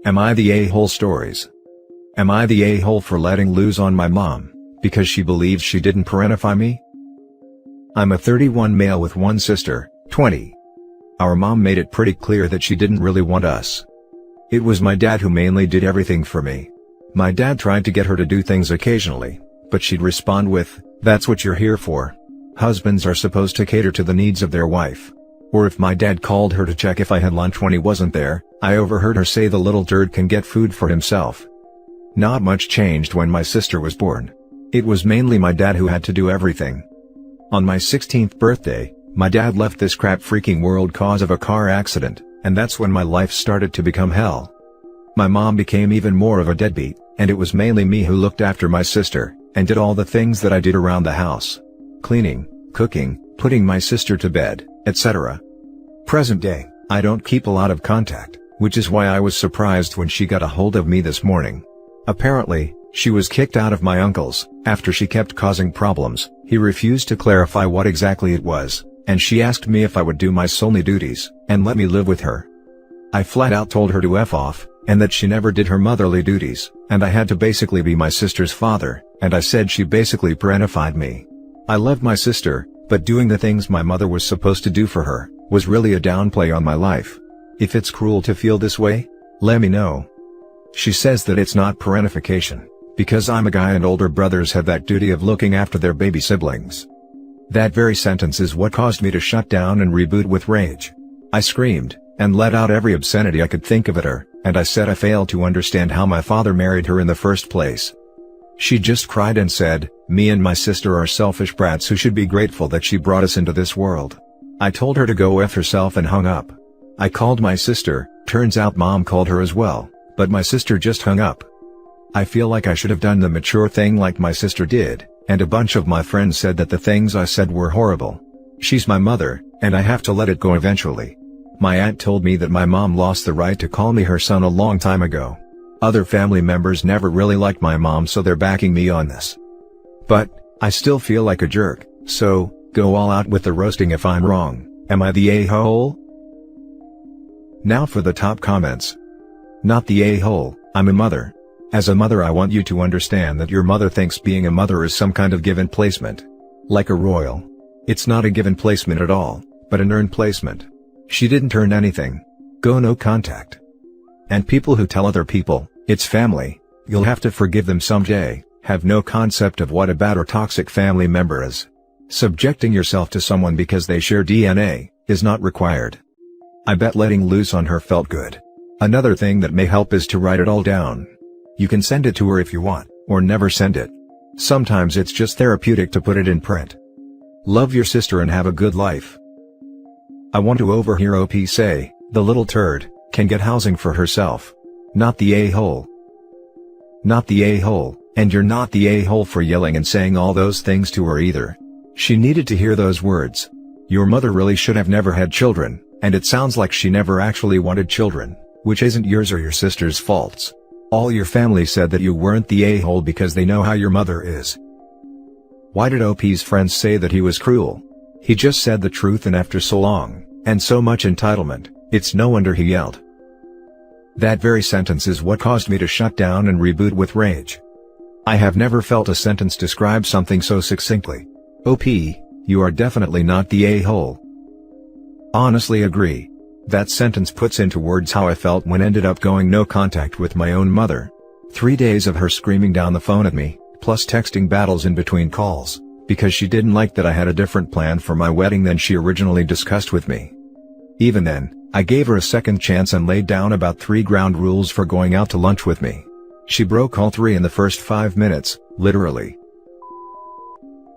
Am I the a-hole stories? Am I the a-hole for letting loose on my mom, because she believes she didn't parentify me? I'm a 31 male with one sister, 20. Our mom made it pretty clear that she didn't really want us. It was my dad who mainly did everything for me. My dad tried to get her to do things occasionally, but she'd respond with, "That's what you're here for. Husbands are supposed to cater to the needs of their wife." Or if my dad called her to check if I had lunch when he wasn't there, I overheard her say the little turd can get food for himself. Not much changed when my sister was born. It was mainly my dad who had to do everything. On my 16th birthday, my dad left this crap freaking world cause of a car accident, and that's when my life started to become hell. My mom became even more of a deadbeat, and it was mainly me who looked after my sister, and did all the things that I did around the house. Cleaning, cooking, putting my sister to bed, etc. Present day, I don't keep a lot of contact, which is why I was surprised when she got a hold of me this morning. Apparently, she was kicked out of my uncle's, after she kept causing problems. He refused to clarify what exactly it was, and she asked me if I would do my solely duties, and let me live with her. I flat out told her to F off, and that she never did her motherly duties, and I had to basically be my sister's father, and I said she basically parentified me. I loved my sister, but doing the things my mother was supposed to do for her, was really a downplay on my life. If it's cruel to feel this way, let me know. She says that it's not parentification, because I'm a guy and older brothers have that duty of looking after their baby siblings. That very sentence is what caused me to shut down and reboot with rage. I screamed, and let out every obscenity I could think of at her, and I said I failed to understand how my father married her in the first place. She just cried and said, "Me and my sister are selfish brats who should be grateful that she brought us into this world." I told her to go F herself and hung up. I called my sister, turns out mom called her as well, but my sister just hung up. I feel like I should have done the mature thing like my sister did, and a bunch of my friends said that the things I said were horrible. She's my mother, and I have to let it go eventually. My aunt told me that my mom lost the right to call me her son a long time ago. Other family members never really liked my mom, so they're backing me on this. But, I still feel like a jerk, so, go all out with the roasting if I'm wrong. Am I the a-hole? Now for the top comments. Not the a-hole, I'm a mother. As a mother I want you to understand that your mother thinks being a mother is some kind of given placement. Like a royal. It's not a given placement at all, but an earned placement. She didn't earn anything. Go no contact. And people who tell other people, it's family, you'll have to forgive them someday, have no concept of what a bad or toxic family member is. Subjecting yourself to someone because they share DNA, is not required. I bet letting loose on her felt good. Another thing that may help is to write it all down. You can send it to her if you want, or never send it. Sometimes it's just therapeutic to put it in print. Love your sister and have a good life. I want to overhear OP say, the little turd, can get housing for herself. Not the a-hole. Not the a-hole, and you're not the a-hole for yelling and saying all those things to her either. She needed to hear those words. Your mother really should have never had children, and it sounds like she never actually wanted children, which isn't yours or your sister's faults. All your family said that you weren't the a-hole because they know how your mother is. Why did OP's friends say that he was cruel? He just said the truth, and after so long, and so much entitlement, it's no wonder he yelled. That very sentence is what caused me to shut down and reboot with rage. I have never felt a sentence describe something so succinctly. OP, you are definitely not the a-hole. Honestly agree. That sentence puts into words how I felt when ended up going no contact with my own mother. 3 days of her screaming down the phone at me, plus texting battles in between calls, because she didn't like that I had a different plan for my wedding than she originally discussed with me. Even then, I gave her a second chance and laid down about 3 ground rules for going out to lunch with me. She broke all 3 in the first 5 minutes, literally.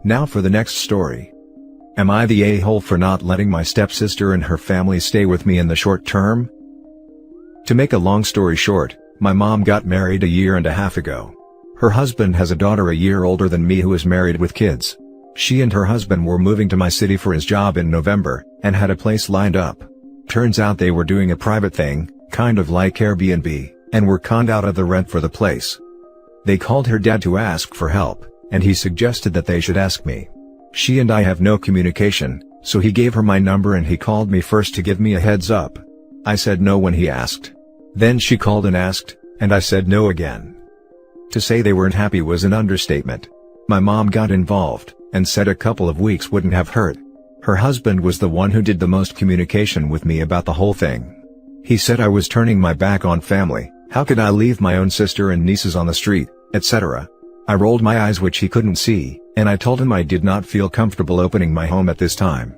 Now for the next story. Am I the a-hole for not letting my stepsister and her family stay with me in the short term? To make a long story short, my mom got married a year and a half ago. Her husband has a daughter a year older than me who is married with kids. She and her husband were moving to my city for his job in November, and had a place lined up. Turns out they were doing a private thing, kind of like Airbnb, and were conned out of the rent for the place. They called her dad to ask for help, and he suggested that they should ask me. She and I have no communication, so he gave her my number and he called me first to give me a heads up. I said no when he asked. Then she called and asked, and I said no again. To say they weren't happy was an understatement. My mom got involved, and said a couple of weeks wouldn't have hurt. Her husband was the one who did the most communication with me about the whole thing. He said I was turning my back on family, how could I leave my own sister and nieces on the street, etc. I rolled my eyes, which he couldn't see, and I told him I did not feel comfortable opening my home at this time.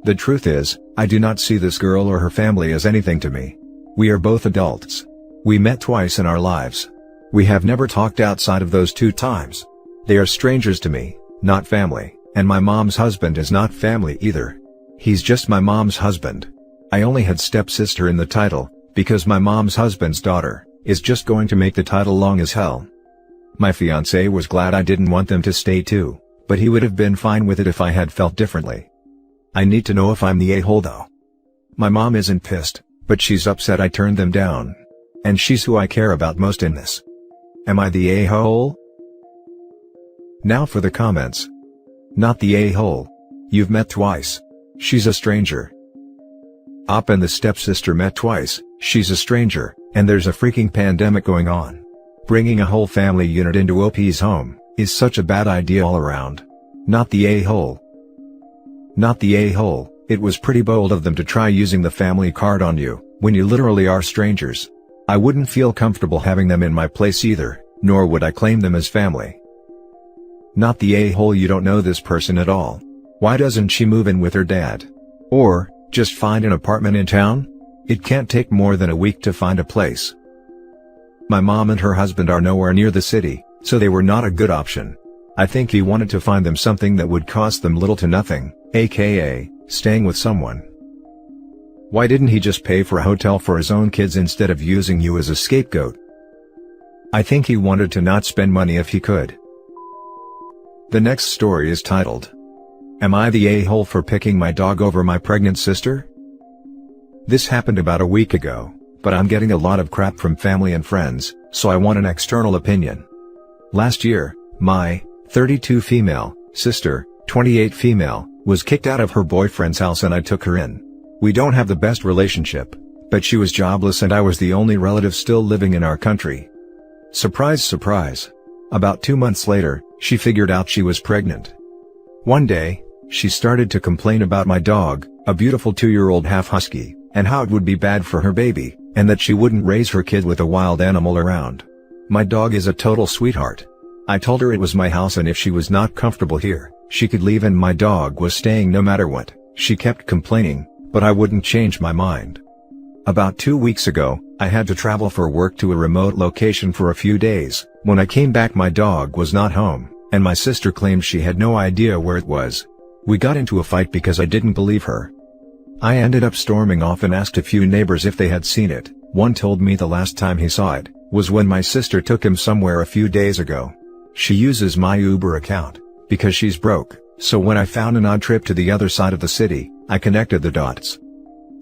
The truth is, I do not see this girl or her family as anything to me. We are both adults. We met twice in our lives. We have never talked outside of those 2 times. They are strangers to me, not family, and my mom's husband is not family either. He's just my mom's husband. I only had stepsister in the title, because my mom's husband's daughter is just going to make the title long as hell. My fiancé was glad I didn't want them to stay too, but he would have been fine with it if I had felt differently. I need to know if I'm the a-hole though. My mom isn't pissed, but she's upset I turned them down. And she's who I care about most in this. Am I the a-hole? Now for the comments. Not the a-hole. You've met twice. She's a stranger. Op and the stepsister met twice, she's a stranger, and there's a freaking pandemic going on. Bringing a whole family unit into OP's home is such a bad idea all around. Not the a-hole. Not the a-hole, it was pretty bold of them to try using the family card on you, when you literally are strangers. I wouldn't feel comfortable having them in my place either, nor would I claim them as family. Not the a-hole, you don't know this person at all. Why doesn't she move in with her dad? Or, just find an apartment in town? It can't take more than a week to find a place. My mom and her husband are nowhere near the city, so they were not a good option. I think he wanted to find them something that would cost them little to nothing, aka, staying with someone. Why didn't he just pay for a hotel for his own kids instead of using you as a scapegoat? I think he wanted to not spend money if he could. The next story is titled, Am I the a-hole for picking my dog over my pregnant sister? This happened about a week ago, but I'm getting a lot of crap from family and friends, so I want an external opinion. Last year, my 32 female sister, 28 female, was kicked out of her boyfriend's house and I took her in. We don't have the best relationship, but she was jobless and I was the only relative still living in our country. Surprise, surprise. About 2 months later, she figured out she was pregnant. One day, she started to complain about my dog, a beautiful 2-year-old half husky, and how it would be bad for her baby, and that she wouldn't raise her kid with a wild animal around. My dog is a total sweetheart. I told her it was my house and if she was not comfortable here, she could leave and my dog was staying no matter what. She kept complaining, but I wouldn't change my mind. About 2 weeks ago, I had to travel for work to a remote location for a few days. When I came back my dog was not home, and my sister claimed she had no idea where it was. We got into a fight because I didn't believe her. I ended up storming off and asked a few neighbors if they had seen it. One told me the last time he saw it was when my sister took him somewhere a few days ago. She uses my Uber account because she's broke, so when I found an odd trip to the other side of the city, I connected the dots.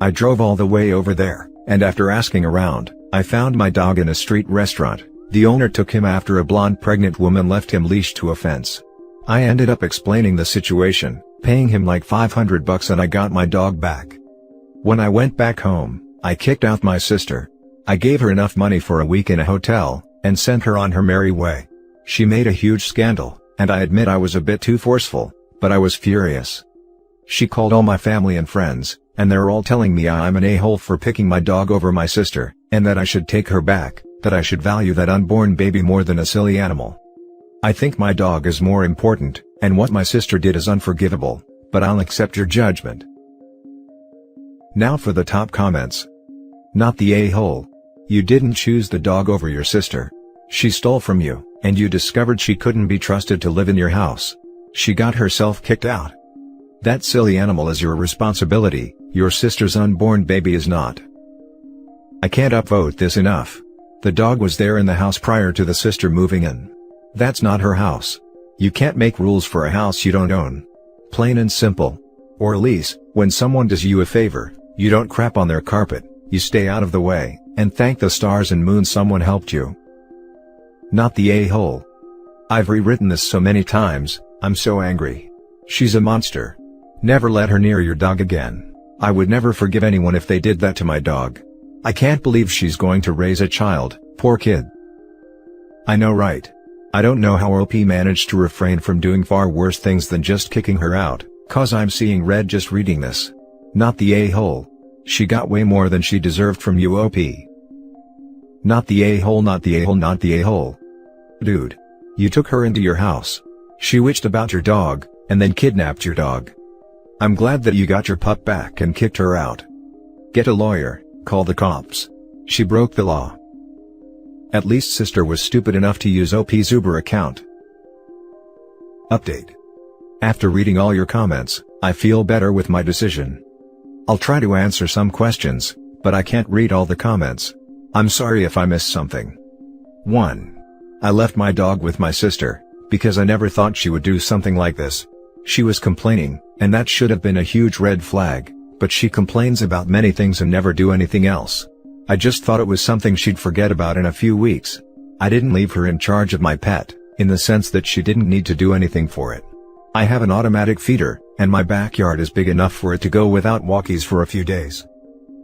I drove all the way over there, and after asking around, I found my dog in a street restaurant. The owner took him after a blonde pregnant woman left him leashed to a fence. I ended up explaining the situation, paying him like $500 and I got my dog back. When I went back home, I kicked out my sister. I gave her enough money for a week in a hotel, and sent her on her merry way. She made a huge scandal, and I admit I was a bit too forceful, but I was furious. She called all my family and friends, and they're all telling me I'm an a-hole for picking my dog over my sister, and that I should take her back, that I should value that unborn baby more than a silly animal. I think my dog is more important, and what my sister did is unforgivable, but I'll accept your judgment. Now for the top comments. Not the a-hole. You didn't choose the dog over your sister. She stole from you, and you discovered she couldn't be trusted to live in your house. She got herself kicked out. That silly animal is your responsibility, your sister's unborn baby is not. I can't upvote this enough. The dog was there in the house prior to the sister moving in. That's not her house. You can't make rules for a house you don't own. Plain and simple. Or lease, when someone does you a favor, you don't crap on their carpet, you stay out of the way, and thank the stars and moon someone helped you. Not the a-hole. I've rewritten this so many times, I'm so angry. She's a monster. Never let her near your dog again. I would never forgive anyone if they did that to my dog. I can't believe she's going to raise a child, poor kid. I know, right? I don't know how OP managed to refrain from doing far worse things than just kicking her out, 'cause I'm seeing red just reading this. Not the a-hole. She got way more than she deserved from you, OP. Not the a-hole, not the a-hole, not the a-hole. Dude. You took her into your house. She witched about your dog, and then kidnapped your dog. I'm glad that you got your pup back and kicked her out. Get a lawyer, call the cops. She broke the law. At least sister was stupid enough to use OP's Uber account. Update. After reading all your comments, I feel better with my decision. I'll try to answer some questions, but I can't read all the comments. I'm sorry if I missed something. 1. I left my dog with my sister, because I never thought she would do something like this. She was complaining, and that should have been a huge red flag, but she complains about many things and never do anything else. I just thought it was something she'd forget about in a few weeks. I didn't leave her in charge of my pet, in the sense that she didn't need to do anything for it. I have an automatic feeder, and my backyard is big enough for it to go without walkies for a few days.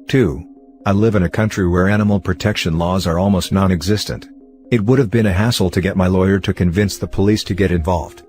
2. I live in a country where animal protection laws are almost non-existent. It would have been a hassle to get my lawyer to convince the police to get involved.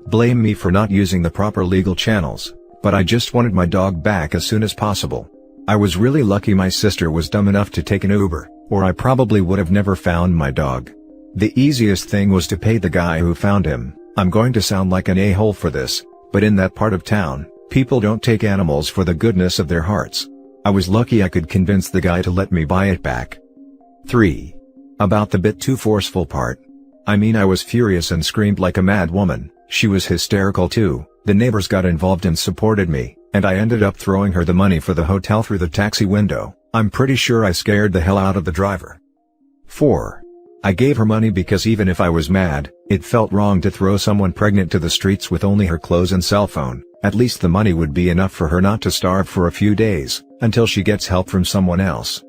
Blame me for not using the proper legal channels, but I just wanted my dog back as soon as possible. I was really lucky my sister was dumb enough to take an Uber, or I probably would have never found my dog. The easiest thing was to pay the guy who found him. I'm going to sound like an a-hole for this, but in that part of town, people don't take animals for the goodness of their hearts. I was lucky I could convince the guy to let me buy it back. 3. About the bit too forceful part. I mean, I was furious and screamed like a mad woman. She was hysterical too. The neighbors got involved and supported me, and I ended up throwing her the money for the hotel through the taxi window. I'm pretty sure I scared the hell out of the driver. 4. I gave her money because even if I was mad, it felt wrong to throw someone pregnant to the streets with only her clothes and cell phone. At least the money would be enough for her not to starve for a few days, until she gets help from someone else.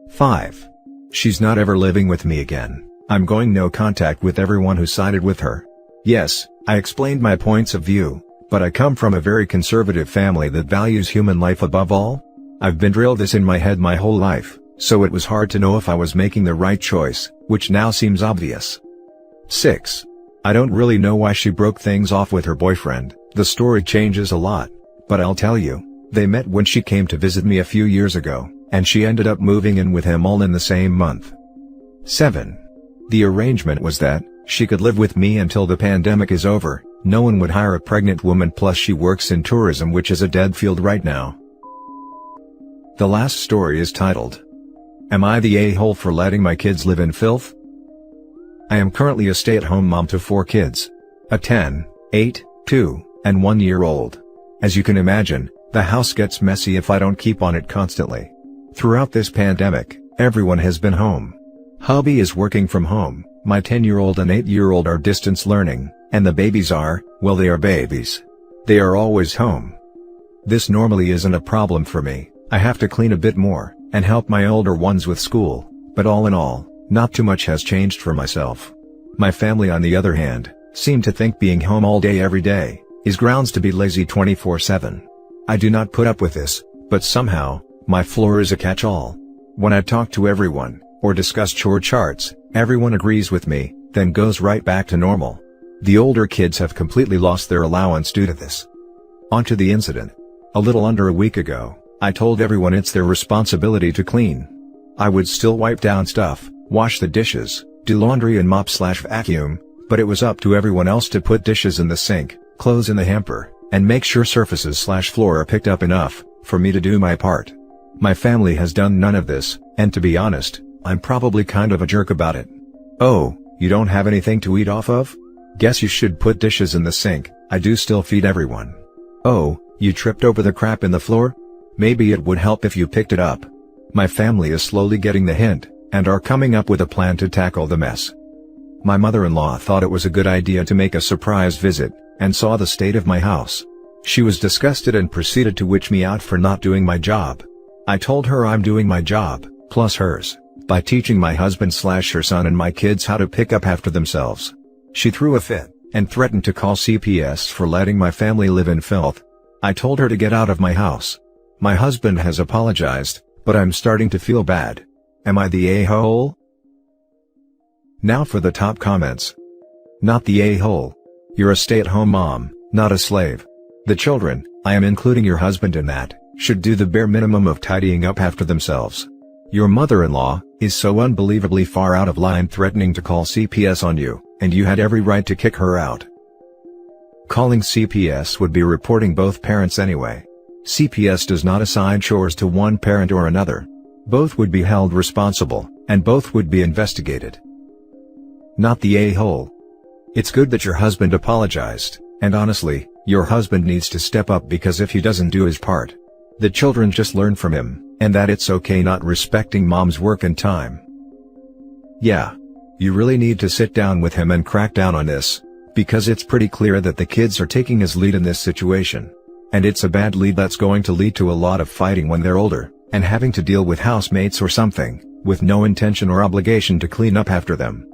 5. She's not ever living with me again. I'm going no contact with everyone who sided with her. Yes, I explained my points of view, but I come from a very conservative family that values human life above all. I've been drilled this in my head my whole life, so it was hard to know if I was making the right choice, which now seems obvious. 6. I don't really know why she broke things off with her boyfriend. The story changes a lot, but I'll tell you, they met when she came to visit me a few years ago, and she ended up moving in with him all in the same month. 7. The arrangement was that she could live with me until the pandemic is over. No one would hire a pregnant woman, plus she works in tourism, which is a dead field right now. The last story is titled, Am I the a-hole for letting my kids live in filth? I am currently a stay-at-home mom to 4 kids. A 10, 8, 2, and 1-year-old. As you can imagine, the house gets messy if I don't keep on it constantly. Throughout this pandemic, everyone has been home. Hubby is working from home, my 10-year-old and 8-year-old are distance learning, and the babies are, well, they are babies. They are always home. This normally isn't a problem for me. I have to clean a bit more, and help my older ones with school, but all in all, not too much has changed for myself. My family, on the other hand, seem to think being home all day every day is grounds to be lazy 24/7. I do not put up with this, but somehow, my floor is a catch-all. When I talk to everyone, or discuss chore charts, everyone agrees with me, then goes right back to normal. The older kids have completely lost their allowance due to this. On to the incident. A little under a week ago, I told everyone it's their responsibility to clean. I would still wipe down stuff, wash the dishes, do laundry and mop/vacuum, but it was up to everyone else to put dishes in the sink, clothes in the hamper, and make sure surfaces/floor are picked up enough for me to do my part. My family has done none of this, and to be honest, I'm probably kind of a jerk about it. Oh, you don't have anything to eat off of? Guess you should put dishes in the sink. I do still feed everyone. Oh, you tripped over the crap in the floor? Maybe it would help if you picked it up. My family is slowly getting the hint, and are coming up with a plan to tackle the mess. My mother-in-law thought it was a good idea to make a surprise visit, and saw the state of my house. She was disgusted and proceeded to witch me out for not doing my job. I told her I'm doing my job, plus hers, by teaching my husband/her son and my kids how to pick up after themselves. She threw a fit, and threatened to call CPS for letting my family live in filth. I told her to get out of my house. My husband has apologized, but I'm starting to feel bad. Am I the a-hole? Now for the top comments. Not the a-hole. You're a stay-at-home mom, not a slave. The children, I am including your husband in that, should do the bare minimum of tidying up after themselves. Your mother-in-law is so unbelievably far out of line, threatening to call CPS on you, and you had every right to kick her out. Calling CPS would be reporting both parents anyway. CPS does not assign chores to one parent or another. Both would be held responsible, and both would be investigated. Not the a-hole. It's good that your husband apologized, and honestly, your husband needs to step up, because if he doesn't do his part, the children just learn from him, and that it's okay not respecting mom's work and time. Yeah. You really need to sit down with him and crack down on this, because it's pretty clear that the kids are taking his lead in this situation. And it's a bad lead that's going to lead to a lot of fighting when they're older, and having to deal with housemates or something, with no intention or obligation to clean up after them.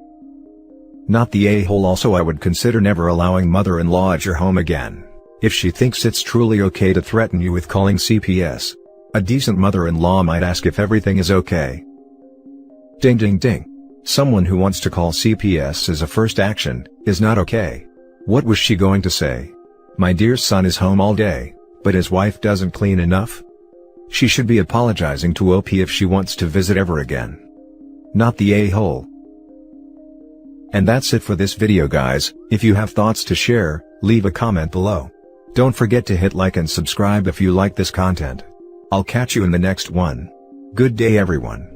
Not the a-hole. Also, I would consider never allowing mother-in-law at your home again, if she thinks it's truly okay to threaten you with calling CPS. A decent mother-in-law might ask if everything is okay. Ding ding ding. Someone who wants to call CPS as a first action is not okay. What was she going to say? My dear son is home all day, but his wife doesn't clean enough? She should be apologizing to OP if she wants to visit ever again. Not the a-hole. And that's it for this video, guys. If you have thoughts to share, leave a comment below. Don't forget to hit like and subscribe if you like this content. I'll catch you in the next one. Good day, everyone.